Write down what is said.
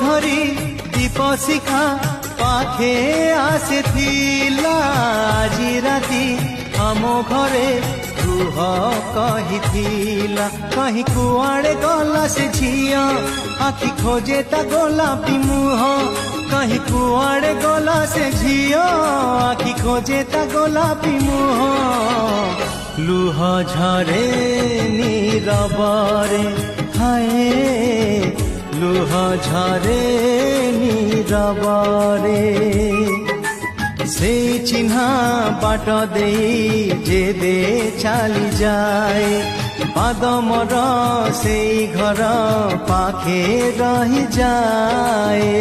धरी दीप शिखा पाखे आसीथिला आजी राती आम घरे रुह कहिथिला कहीं कुआड़े गला से झिया आखि खोजे ता गोलापी मुह कहीं कुआड़े गला से झिया आखि खोजे ता गोलापी मुह लुह झरे नीरबरे हाय लुह झरे नीरबरे से चिन्हा बाट दे जेबे चली जाए पादमर से घर पाखे रही जाए।